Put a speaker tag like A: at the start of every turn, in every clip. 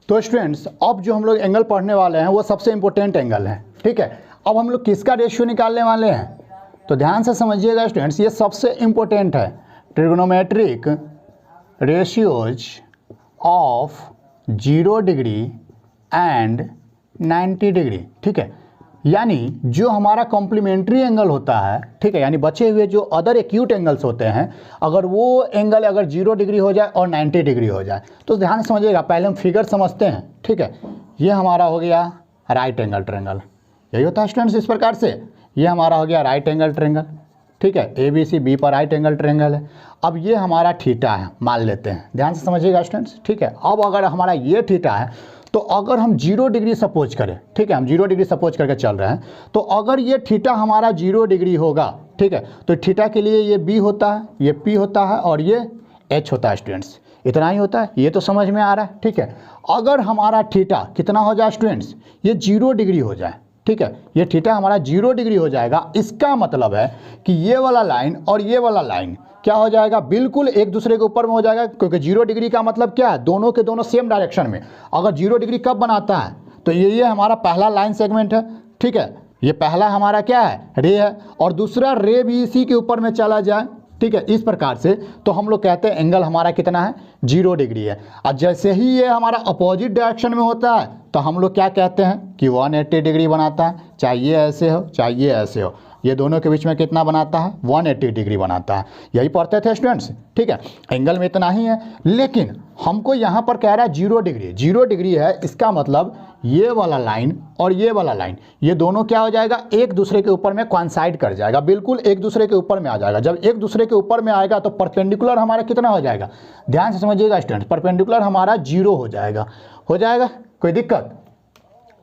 A: तो स्टूडेंट्स अब जो हम लोग एंगल पढ़ने वाले हैं वो सबसे इंपॉर्टेंट एंगल है, ठीक है। अब हम लोग किसका रेशियो निकालने वाले हैं, तो ध्यान से समझिएगा स्टूडेंट्स, ये सबसे इंपॉर्टेंट है, trigonometric ratios of 0 degree and 90 degree, ठीक है। यानी जो हमारा कॉम्प्लीमेंट्री एंगल होता है, ठीक है, यानी बचे हुए जो अदर एक्यूट एंगल्स होते हैं, अगर वो एंगल अगर 0 डिग्री हो जाए और 90 डिग्री हो जाए, तो ध्यान से समझिएगा। पहले हम फिगर समझते हैं, ठीक है। ये हमारा हो गया राइट एंगल ट्रायंगल, यही होता है स्टूडेंट्स इस प्रकार से। ये हमारा हो गया राइट एंगल ट्रायंगल, ठीक है, ABC B पर राइट एंगल ट्रायंगल है। अब ये हमारा थीटा है, मान लेते हैं, ध्यान से समझिएगा स्टूडेंट्स, ठीक है। अब अगर हमारा ये थीटा है, तो अगर हम 0 डिग्री सपोज करें, ठीक है, हम 0 डिग्री सपोज करके चल रहे हैं, तो अगर ये थीटा हमारा 0 डिग्री होगा, ठीक है, तो थीटा के लिए ये B होता है, ये P होता है और ये H होता है स्टूडेंट्स। इतना ही होता है, ये तो समझ में आ रहा है, ठीक है। अगर हमारा थीटा कितना हो जाए स्टूडेंट्स, ये 0 डिग्री हो जाए, ठीक है, ये थीटा हमारा 0 डिग्री हो जाएगा, इसका मतलब है कि ये वाला लाइन और ये वाला लाइन क्या हो जाएगा, बिल्कुल एक दूसरे के ऊपर में हो जाएगा, क्योंकि 0 डिग्री का मतलब क्या है, दोनों के दोनों सेम डायरेक्शन में। अगर 0 डिग्री कब बनाता है, तो ये हमारा पहला लाइन सेगमेंट है, ठीक है, ये पहला हमारा क्या है, रे है, और दूसरा रे भी इसी के ऊपर में चला जाए, ठीक है, इस प्रकार से। तो हम लोग कहते हैं एंगल हमारा कितना है, 0 डिग्री है। और जैसे ही ये हमारा अपोजिट डायरेक्शन में होता है, तो हम लोग क्या कहते हैं कि 180 डिग्री बनाता है, चाहे ये ऐसे हो चाहे ये ऐसे हो, ये दोनों के बीच में कितना बनाता है, 180 डिग्री बनाता है। यही पढ़ते थे स्टूडेंट्स, ठीक है। एंगल में इतना ही है, लेकिन हमको यहाँ पर कह रहा है 0 डिग्री, 0 डिग्री है, इसका मतलब ये वाला लाइन और ये वाला लाइन, ये दोनों क्या हो जाएगा, एक दूसरे के ऊपर में कोइंसाइड कर जाएगा, बिल्कुल एक दूसरे के ऊपर में आ जाएगा। जब एक दूसरे के ऊपर में आएगा तो परपेंडिकुलर हमारा कितना हो जाएगा, ध्यान से समझिएगा स्टूडेंट्स, परपेंडिकुलर हमारा 0 हो जाएगा, कोई दिक्कत,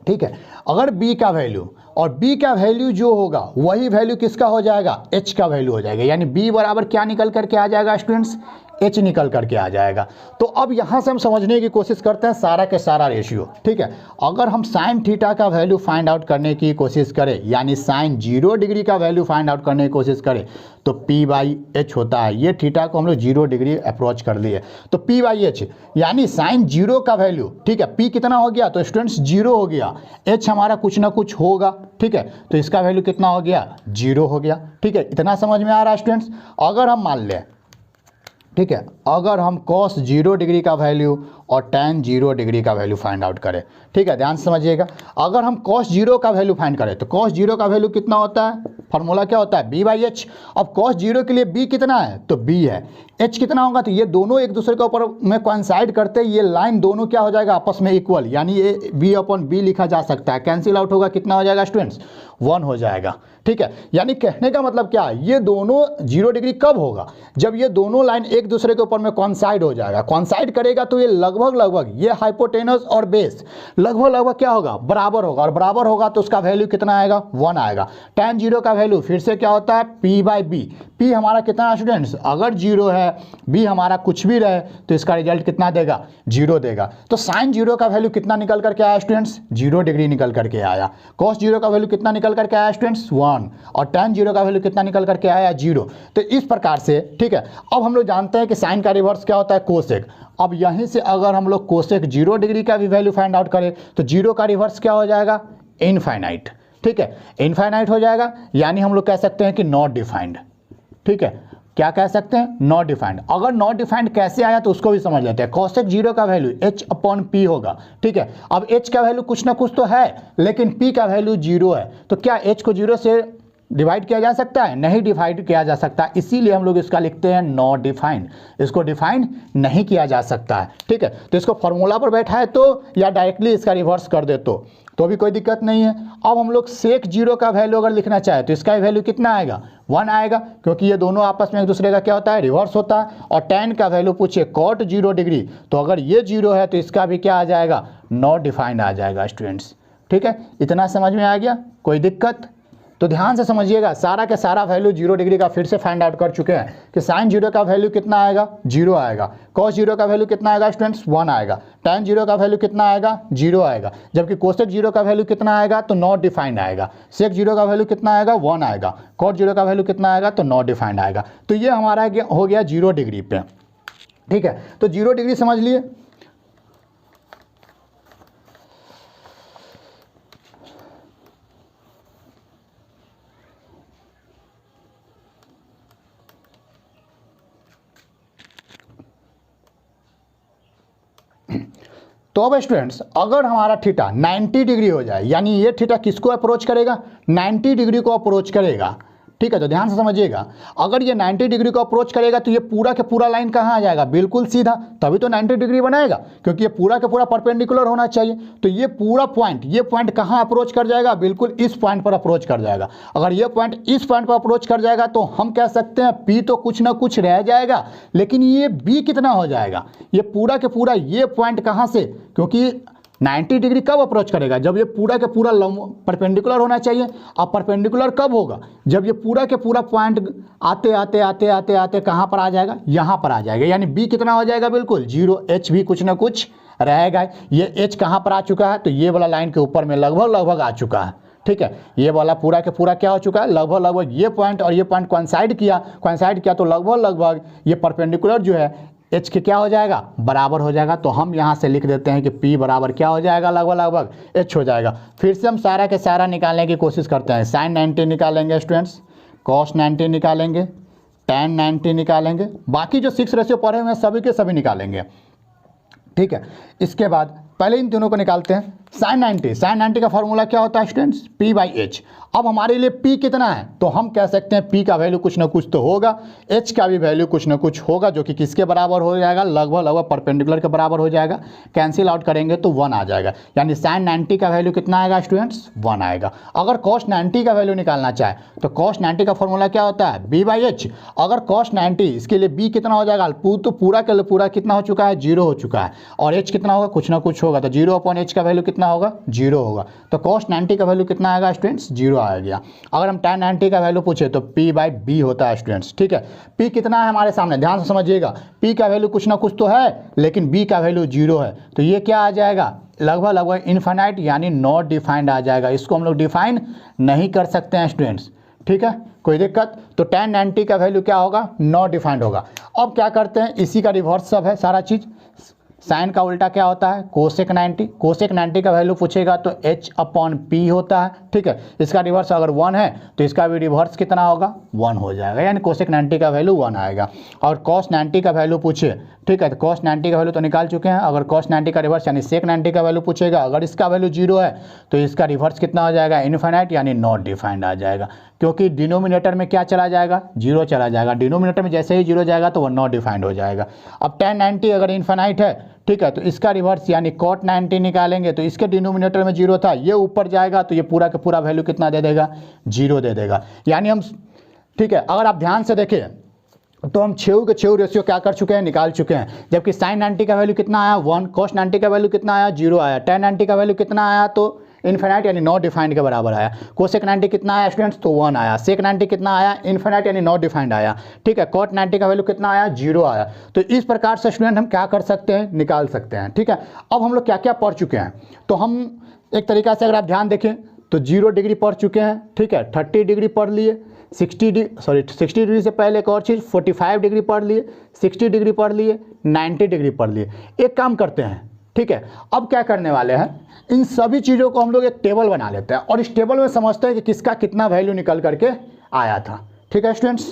A: ठीक है। अगर B का वैल्यू और B का वैल्यू जो होगा वही वैल्यू किसका हो जाएगा, H का वैल्यू हो जाएगा, यानी B बराबर क्या निकल करके आ जाएगा स्टूडेंट्स, H निकल करके आ जाएगा। तो अब यहाँ से हम समझने की कोशिश करते हैं सारा के सारा रेशियो, ठीक है। अगर हम साइन थीटा का वैल्यू फाइंड आउट करने की कोशिश करें, यानी साइन 0 डिग्री का वैल्यू फाइंड आउट करने की कोशिश करें, तो P/H होता है। ये थीटा को हम लोग 0 डिग्री अप्रोच कर लिए, तो P/H यानी साइन 0 का वैल्यू, ठीक है, P कितना हो गया, तो स्टूडेंट्स 0 हो गया, H हमारा कुछ ना कुछ होगा, ठीक है, तो इसका वैल्यू कितना हो गया, 0 हो गया, ठीक है। इतना समझ में आ रहा है स्टूडेंट्स। अगर हम मान लें, ठीक है, अगर हम cos 0 डिग्री का वैल्यू और tan 0 डिग्री का वैल्यू फाइंड आउट करें, ठीक है, ध्यान से समझिएगा। अगर हम cos 0 का वैल्यू फाइंड करें, तो cos 0 का वैल्यू कितना होता है, फार्मूला क्या होता है, B/H। अब cos 0 के लिए B कितना है, तो B है, H कितना होगा, तो ये दोनों एक दूसरे के ऊपर में कोइंसाइड करते, ये लाइन दोनों क्या हो जाएगा, आपस में इक्वल, यानी ये B/B लिखा जा सकता है, कैंसिल आउट होगा, कितना हो जाएगा स्टूडेंट्स, 1 हो जाएगा, ठीक है। यानी कहने का मतलब क्या है, ये दोनों 0 डिग्री कब होगा, जब ये दोनों लाइन एक दूसरे के ऊपर में कोइंसाइड हो जाएगा। कोइंसाइड करेगा तो ये लगभग ये हाइपोटेनस और बेस लगभग क्या होगा, बराबर होगा, और बराबर होगा तो उसका वैल्यू कितना आएगा, 1 आएगा। tan 0 का वैल्यू फिर से क्या होता है, P/B। P हमारा कितना है स्टूडेंट्स, अगर 0 है, B हमारा कुछ भी रहे, तो इसका रिजल्ट कितना देगा, 0 देगा। तो साइन 0 का वैल्यू कितना निकल करके आया स्टूडेंट्स, 0 डिग्री निकल करके आया। cos 0 का वैल्यू कितना निकल करके आया स्टूडेंट्स, 1, और tan 0 का वैल्यू कितना निकल करके आया, 0। तो इस प्रकार से, ठीक है। अब हम लोग जानते हैं कि साइन का रिवर्स क्या होता है, कोसेक। अब यहीं से अगर हम लोग कोसेक 0 डिग्री का भी वैल्यू फाइंड आउट करें, तो 0 का रिवर्स क्या हो जाएगा, इनफाइनाइट, ठीक है, इनफाइनाइट हो जाएगा, यानी हम लोग कह सकते हैं कि नॉट डिफाइंड, ठीक है। क्या कह सकते हैं, नॉट डिफाइंड। अगर नॉट डिफाइंड कैसे आया तो उसको भी समझ लेते हैं। कोसेक 0 का वैल्यू H/P होगा, ठीक है। अब H का वैल्यू कुछ ना कुछ तो है, लेकिन P का वैल्यू 0 है, तो क्या H को 0 से डिवाइड किया जा सकता है, नहीं डिवाइड किया जा सकता, इसीलिए हम लोग इसका लिखते हैं नॉट डिफाइंड, इसको डिफाइंड नहीं किया जा सकता है, ठीक है। तो इसको फॉर्मूला पर बैठा है तो, या डायरेक्टली इसका रिवर्स कर दे तो भी कोई दिक्कत नहीं है। अब हम लोग सेक 0 का वैल्यू अगर लिखना चाहे तो इसका वैल्यू कितना आएगा, 1 आएगा, क्योंकि ये दोनों आपस में एक दूसरे का क्या होता है, रिवर्स होता है। और tan का वैल्यू पूछे cot 0 डिग्री, तो अगर ये 0 है तो इसका भी क्या आ जाएगा, नॉट डिफाइंड आ जाएगा स्टूडेंट्स, ठीक है। इतना समझ में आ गया, कोई दिक्कत। तो ध्यान से समझिएगा, सारा का सारा वैल्यू 0 डिग्री का फिर से फाइंड आउट कर चुके हैं कि साइन 0 का वैल्यू कितना आएगा, 0 आएगा। cos 0 का वैल्यू कितना आएगा स्टूडेंट्स, 1 आएगा। tan 0 का वैल्यू कितना आएगा, 0 आएगा। जबकि कोसेक 0 का वैल्यू कितना आएगा, तो नॉट डिफाइंड आएगा। सेक 0 का वैल्यू कितना आएगा, 1 आएगा। cot 0 का वैल्यू कितना आएगा, तो नॉट डिफाइंड आएगा। तो ये हमारा हो गया 0 डिग्री पे, ठीक है। तो 0 डिग्री समझ लिए। तो अब स्टूडेंट्स अगर हमारा थीटा 90 डिग्री हो जाए, यानी ये थीटा किसको अप्रोच करेगा, 90 डिग्री को अप्रोच करेगा, ठीक है। तो ध्यान से समझिएगा, अगर ये 90 डिग्री को अप्रोच करेगा तो ये पूरा का पूरा लाइन कहाँ आ जाएगा, बिल्कुल सीधा, तभी तो 90 डिग्री बनाएगा, क्योंकि ये पूरा का पूरा परपेंडिकुलर होना चाहिए। तो ये पूरा पॉइंट, ये पॉइंट कहाँ अप्रोच कर जाएगा, बिल्कुल इस पॉइंट पर अप्रोच कर जाएगा। अगर ये पॉइंट इस पॉइंट पर अप्रोच कर जाएगा तो हम कह सकते हैं पी तो कुछ ना कुछ रह जाएगा, लेकिन ये बी कितना हो जाएगा, ये पूरा के पूरा ये पॉइंट कहाँ से, क्योंकि 90 डिग्री कब अप्रोच करेगा, जब ये पूरा के पूरा परपेंडिकुलर होना चाहिए। अब परपेंडिकुलर कब होगा, जब ये पूरा के पूरा पॉइंट आते आते आते आते आते कहाँ पर आ जाएगा, यहाँ पर आ जाएगा, यानी बी कितना हो जाएगा, बिल्कुल जीरो। एच भी कुछ ना कुछ रहेगा। ये एच कहाँ पर आ चुका है, तो ये वाला लाइन के ऊपर में लगभग आ चुका है, ठीक है। ये वाला पूरा के पूरा क्या हो चुका है, लगभग ये पॉइंट और ये पॉइंट कोइंसाइड किया तो लगभग ये परपेंडिकुलर जो है एच के क्या हो जाएगा, बराबर हो जाएगा। तो हम यहाँ से लिख देते हैं कि P बराबर क्या हो जाएगा, लगभग H हो जाएगा। फिर से हम सारा के सारा निकालने की कोशिश करते हैं। साइन 90 निकालेंगे स्टूडेंट्स, कॉस 90 निकालेंगे, tan 90 निकालेंगे, बाकी जो 6 रेशियो पढ़े हुए हैं सभी के सभी निकालेंगे, ठीक है। इसके बाद पहले इन तीनों को निकालते हैं। साइन 90 का फॉर्मूला क्या होता है स्टूडेंट्स, P/H। अब हमारे लिए P कितना है, तो हम कह सकते हैं P का वैल्यू कुछ ना कुछ तो होगा, H का भी वैल्यू कुछ ना कुछ होगा, जो कि किसके बराबर हो जाएगा, लगभग परपेंडिकुलर के बराबर हो जाएगा। कैंसिल आउट करेंगे तो 1 आ जाएगा, यानी साइन 90 का वैल्यू कितना आएगा स्टूडेंट्स, 1 आएगा। अगर कॉस 90 का वैल्यू निकालना चाहे तो कॉस 90 का फॉर्मूला क्या होता है, B/H। अगर कॉस 90 इसके लिए B कितना हो जाएगा, तो पूरा के लिए पूरा कितना हो चुका है, 0 हो चुका है, और H कितना होगा, कुछ ना कुछ होगा, तो 0/H का वैल्यू कितना होगा, 0 होगा। तो कॉस 90 का वैल्यू कितना आएगा स्टूडेंट्स, 0 आ गया। अगर हम tan 90 का वैल्यू पूछे तो P/B होता है स्टूडेंट्स, ठीक है। P कितना है हमारे सामने, ध्यान से समझिएगा, P का वैल्यू कुछ ना कुछ तो है, लेकिन B का वैल्यू 0 है, तो ये क्या आ जाएगा, लगभग इनफाइनाइट यानी नॉट डिफाइंड आ जाएगा। इसको हम लोग डिफाइन नहीं कर सकते हैं स्टूडेंट्स, ठीक है, कोई दिक्कत। तो tan 90 का वैल्यू क्या होगा, नॉट डिफाइंड होगा। अब क्या करते हैं, इसी का रिवर्स सब है सारा चीज़। साइन का उल्टा क्या होता है, कोसेक 90 का वैल्यू पूछेगा तो H/P होता है, ठीक है। इसका रिवर्स अगर 1 है तो इसका भी रिवर्स कितना होगा, 1 हो जाएगा, यानी कोसेक 90 का वैल्यू 1 आएगा। और कॉस 90 का वैल्यू पूछे, ठीक है, तो कॉस 90 का वैल्यू तो निकाल चुके हैं। अगर कॉस 90 का रिवर्स यानी सेक 90 का वैल्यू पूछेगा, अगर इसका वैल्यू 0 है तो इसका रिवर्स कितना हो जाएगा, इनफाइनाइट यानी नॉट डिफाइंड आ जाएगा, क्योंकि डिनोमिनेटर में क्या चला जाएगा, 0 चला जाएगा। डिनोमिनेटर में जैसे ही 0 जाएगा तो वह नॉट डिफाइंड हो जाएगा। अब tan 90 अगर इनफाइनाइट है, ठीक है, तो इसका रिवर्स यानी cot 90 निकालेंगे तो इसके डिनोमिनेटर में 0 था, ये ऊपर जाएगा तो ये पूरा का पूरा वैल्यू कितना दे देगा, 0 दे देगा। यानी हम, ठीक है, अगर आप ध्यान से देखें तो हम 6 के 6 रेशियो क्या कर चुके हैं, निकाल चुके हैं। जबकि साइन 90 का वैल्यू कितना आया, 1, cos 90 का वैल्यू कितना आया, 0 आया, tan 90 का वैल्यू कितना आया, तो इनफाइनाइट यानी नॉट डिफाइंड के बराबर आया। कोसेक 90 कितना आया स्टूडेंट्स, तो 1 आया। सेक 90 कितना आया, इनफाइनाइट यानी नॉट डिफाइंड आया, ठीक है। कॉट 90 का वैल्यू कितना आया, 0 आया। तो इस प्रकार से स्टूडेंट हम क्या कर सकते हैं, निकाल सकते हैं, ठीक है। अब हम लोग क्या क्या पढ़ चुके हैं, तो हम एक तरीका से अगर आप ध्यान देखें तो 0 डिग्री पढ़ चुके हैं, ठीक है, 30 डिग्री पढ़ लिए, 60 डिग्री से पहले एक और चीज़ 45 डिग्री पढ़ लिए, 60 डिग्री पढ़ लिए, 90 डिग्री पढ़ लिए। एक काम करते हैं, ठीक है, अब क्या करने वाले हैं, इन सभी चीज़ों को हम लोग एक टेबल बना लेते हैं और इस टेबल में समझते हैं कि किसका कितना वैल्यू निकल करके आया था, ठीक है स्टूडेंट्स।